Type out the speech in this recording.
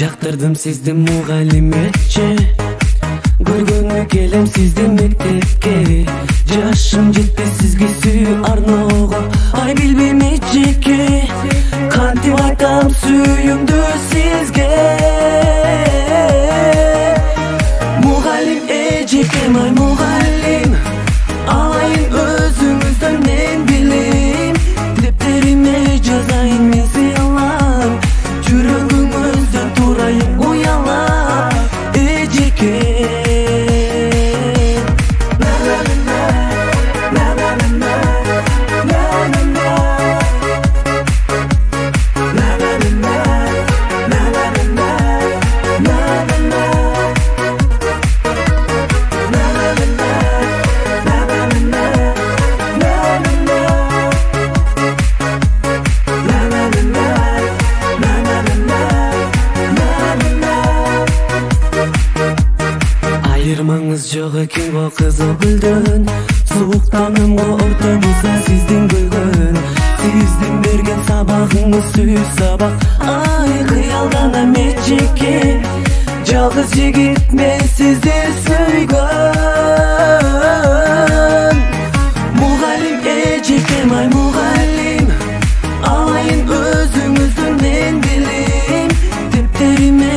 Жактырдым сизди мугалиметче, көргөнү келем сизди мектепке. Жашым жетпей сизге сүйүү арноого, ай билбейм эчеке. Кантип айтам сүйүүмдү сизге. Мугалим эжекем, ай мугалим, алайын өзүңүздөн мен билим. Дептериме жазайын мен сыйлап, жүрөгүңүздөн турайын уялап эжеке. Айырмаңыз жок экен го кызыл гүлдөн, суук таңымго ортомузда сиздин көлгөн. Сиздин берген сабагыңыз сүйүү сабак, ай кыялданам эчеке. Жалгыз жигит мен сизди сүйгөн. Мугалим эжекем, ай мугалим, алайын өзүңүздөн мен билим. Дептериме